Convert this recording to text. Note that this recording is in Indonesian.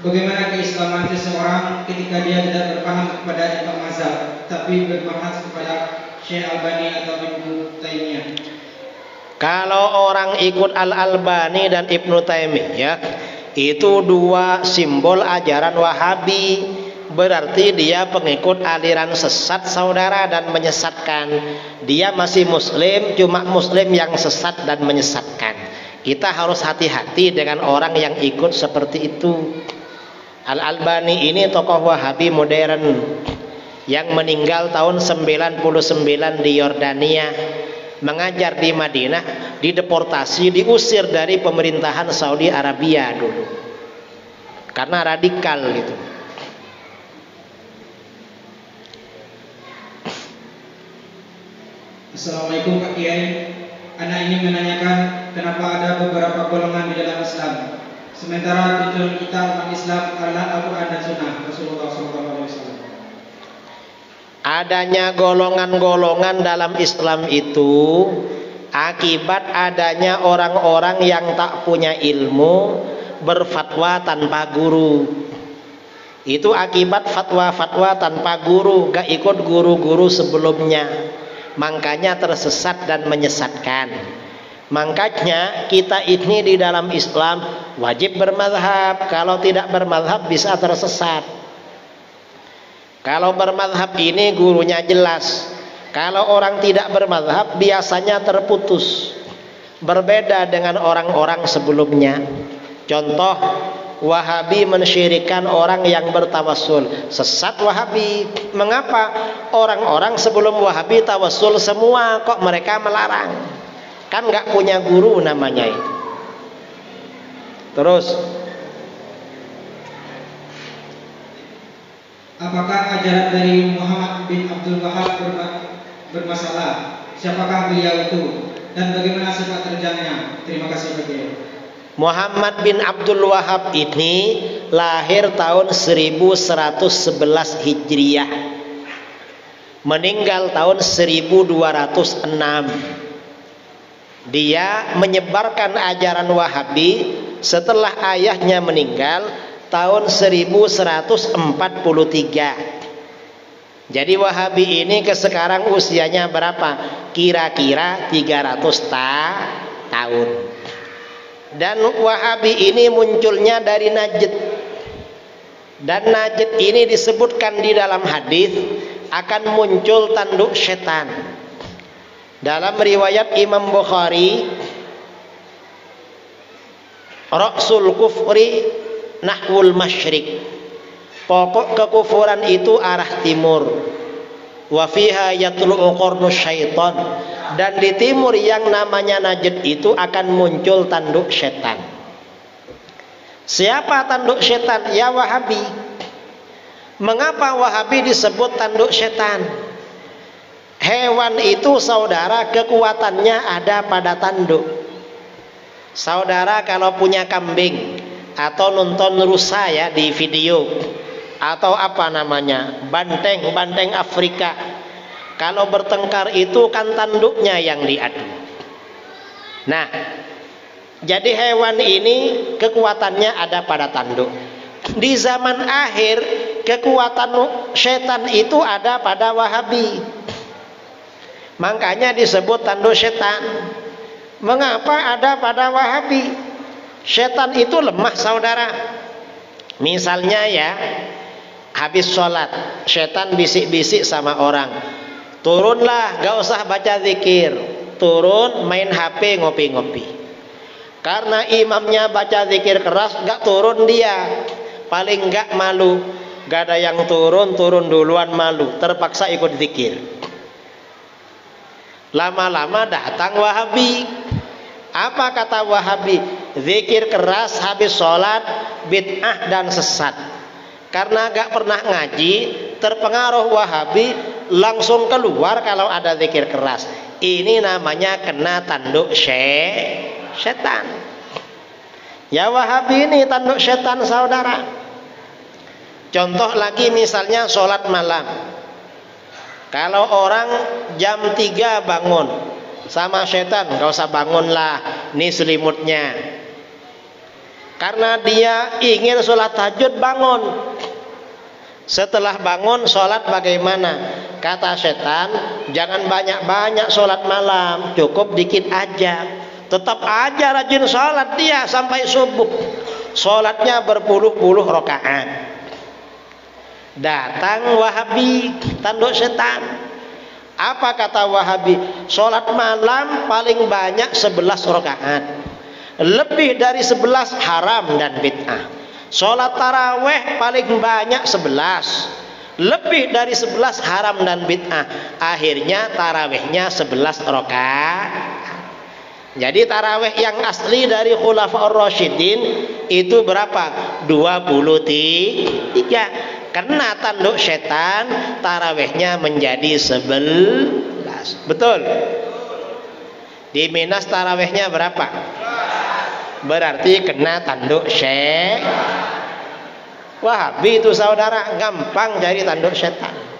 Bagaimana keislaman seseorang ketika dia tidak berpaham kepada imam mazhab, tapi berbahas kepada Syekh Albani atau Ibnu Taimiyah? Kalau orang ikut Al-Albani dan Ibnu Taimiyah, itu dua simbol ajaran Wahabi, berarti dia pengikut aliran sesat saudara dan menyesatkan. Dia masih muslim, cuma muslim yang sesat dan menyesatkan. Kita harus hati-hati dengan orang yang ikut seperti itu. Al-Albani ini tokoh Wahabi modern yang meninggal tahun 99 di Yordania, mengajar di Madinah, dideportasi, diusir dari pemerintahan Saudi Arabia dulu karena radikal gitu. Assalamualaikum Pak Kiai. Anak ini menanyakan kenapa ada beberapa golongan di dalam Islam, sementara tujuan kita umat Islam adalah Al-Quran dan Sunnah Rasulullah SAW. Adanya golongan-golongan dalam Islam itu akibat adanya orang-orang yang tak punya ilmu, berfatwa tanpa guru. Itu akibat fatwa-fatwa tanpa guru, gak ikut guru-guru sebelumnya, makanya tersesat dan menyesatkan. Makanya kita ini di dalam Islam wajib bermadhab. Kalau tidak bermadhab bisa tersesat. Kalau bermadhab ini gurunya jelas. Kalau orang tidak bermadhab biasanya terputus. Berbeda dengan orang-orang sebelumnya. Contoh, Wahabi mensyirikan orang yang bertawassul. Sesat Wahabi. Mengapa? Orang-orang sebelum Wahabi tawassul semua, kok mereka melarang? Kan nggak punya guru namanya itu. Terus, apakah ajaran dari Muhammad bin Abdul Wahab bermasalah? Siapakah beliau itu? Dan bagaimana sifat terjangnya? Terima kasih Pak Kiai. Muhammad bin Abdul Wahab ini lahir tahun 1111 Hijriah, meninggal tahun 1206. Dia menyebarkan ajaran Wahabi setelah ayahnya meninggal tahun 1143. Jadi Wahabi ini ke sekarang usianya berapa? Kira-kira 300 tahun. Dan Wahabi ini munculnya dari Najd. Dan Najd ini disebutkan di dalam hadis akan muncul tanduk setan. Dalam riwayat Imam Bukhari, Ra'sul kufri nahwul masyrik. Pokok kekufuran itu arah timur. Wa fiha yatlu'u qarnu syaitan. Dan di timur yang namanya Najd itu akan muncul tanduk setan. Siapa tanduk setan? Ya Wahabi. Mengapa Wahabi disebut tanduk setan? Hewan itu saudara kekuatannya ada pada tanduk. Saudara kalau punya kambing atau nonton rusa ya di video, atau apa namanya, banteng Afrika, kalau bertengkar itu kan tanduknya yang diadu. Nah, jadi hewan ini kekuatannya ada pada tanduk. Di zaman akhir kekuatan setan itu ada pada Wahabi. Makanya disebut tanduk setan. Mengapa ada pada Wahabi? Setan itu lemah saudara. Misalnya ya, habis sholat setan bisik-bisik sama orang, turunlah, gak usah baca zikir, turun main HP ngopi-ngopi. Karena imamnya baca zikir keras, gak turun dia, paling gak malu. Gak ada yang turun duluan, malu, terpaksa ikut zikir. Lama-lama datang Wahabi. Apa kata Wahabi? Zikir keras habis sholat bid'ah dan sesat. Karena gak pernah ngaji, terpengaruh Wahabi, langsung keluar kalau ada zikir keras. Ini namanya kena tanduk setan. Ya Wahabi ini tanduk setan saudara. Contoh lagi misalnya sholat malam. Kalau orang jam 3 bangun sama setan, gak usah bangunlah, ini selimutnya. Karena dia ingin sholat tahajud, bangun. Setelah bangun sholat bagaimana? Kata setan, jangan banyak-banyak sholat malam, cukup dikit aja. Tetap aja rajin sholat dia sampai subuh. Sholatnya berpuluh-puluh rakaat. Datang Wahabi, tanduk setan. Apa kata Wahabi? Sholat malam paling banyak 11 rakaat. Lebih dari 11 haram dan bid'ah. Sholat taraweh paling banyak 11. Lebih dari 11 haram dan bid'ah. Akhirnya tarawehnya 11 rakaat. Jadi taraweh yang asli dari Khulafaur Rasyidin itu berapa? 23. Kena tanduk setan, tarawehnya menjadi 11. Betul? Di Minas tarawehnya berapa? Berarti kena tanduk setan. Wahabi itu saudara, gampang jadi tanduk setan.